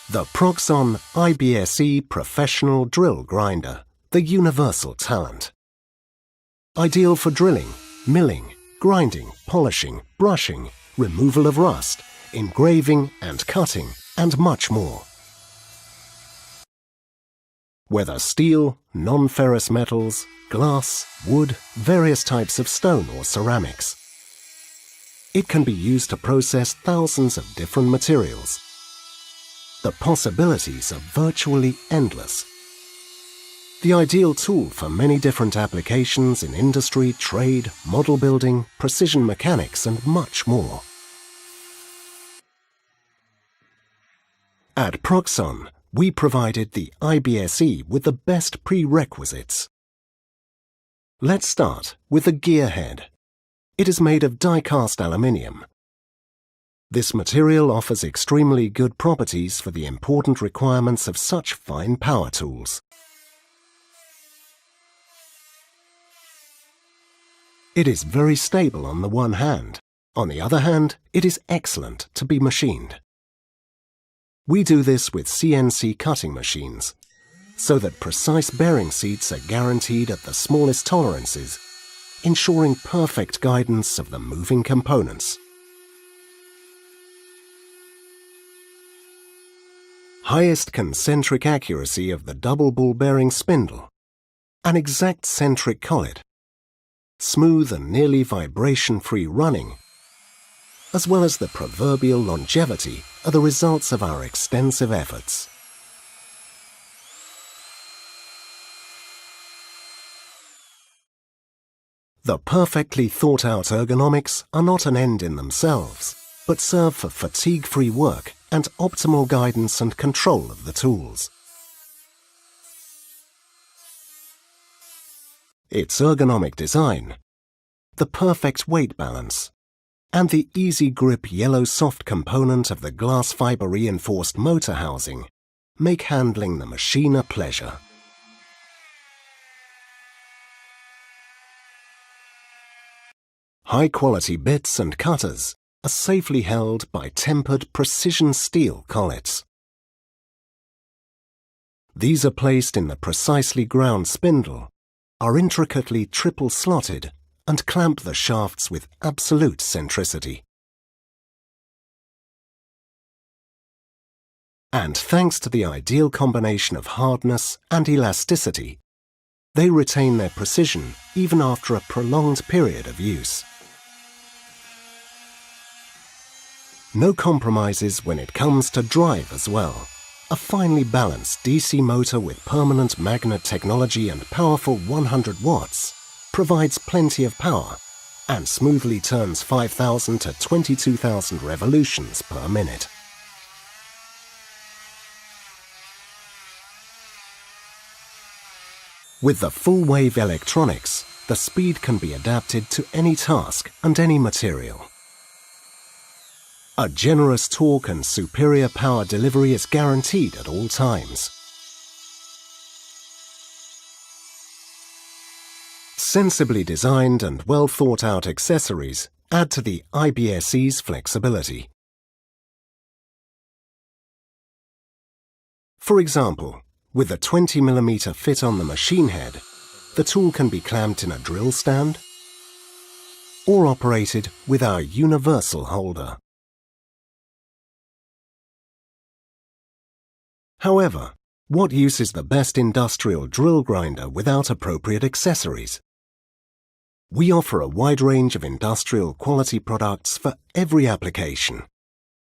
The PROXXON IBS E Professional Drill Grinder, the universal talent. Ideal for drilling, milling, grinding, polishing, brushing, removal of rust, engraving and cutting, and much more. Whether steel, non-ferrous metals, glass, wood, various types of stone or ceramics. It can be used to process thousands of different materials. The possibilities are virtually endless. The ideal tool for many different applications in industry, trade, model building, precision mechanics, and much more. At PROXXON, we provided the IBS E with the best prerequisites. Let's start with the gear head. It is made of die-cast aluminium. This material offers extremely good properties for the important requirements of such fine power tools. It is very stable on the one hand. On the other hand, it is excellent to be machined. We do this with CNC cutting machines, so that precise bearing seats are guaranteed at the smallest tolerances, ensuring perfect guidance of the moving components. Highest concentric accuracy of the double ball bearing spindle, an exact centric collet, smooth and nearly vibration-free running, as well as the proverbial longevity are the results of our extensive efforts. The perfectly thought-out ergonomics are not an end in themselves, but serve for fatigue-free work and optimal guidance and control of the tools. Its ergonomic design, the perfect weight balance, and the easy grip yellow soft component of the glass fiber reinforced motor housing make handling the machine a pleasure. High-quality bits and cutters are safely held by tempered precision steel collets. These are placed in the precisely ground spindle, are intricately triple-slotted, and clamp the shafts with absolute centricity. And thanks to the ideal combination of hardness and elasticity, they retain their precision even after a prolonged period of use. No compromises when it comes to drive as well. A finely balanced DC motor with permanent magnet technology and powerful 100 watts provides plenty of power and smoothly turns 5,000 to 22,000 revolutions per minute. With the full-wave electronics, the speed can be adapted to any task and any material. A generous torque and superior power delivery is guaranteed at all times. Sensibly designed and well-thought-out accessories add to the IBS E's flexibility. For example, with a 20mm fit on the machine head, the tool can be clamped in a drill stand or operated with our universal holder. However, what use is the best industrial drill grinder without appropriate accessories? We offer a wide range of industrial quality products for every application.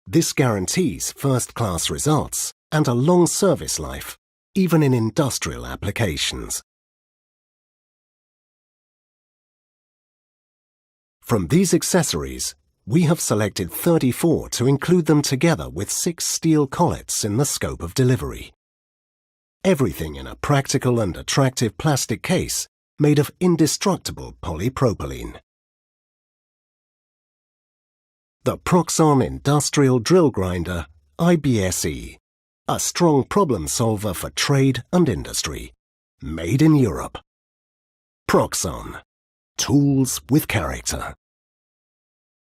This guarantees first-class results and a long service life, even in industrial applications. From these accessories, we have selected 34 to include them together with 6 steel collets in the scope of delivery. Everything in a practical and attractive plastic case made of indestructible polypropylene. The PROXXON Industrial Drill Grinder IBS E, a strong problem solver for trade and industry. Made in Europe. PROXXON. Tools with character.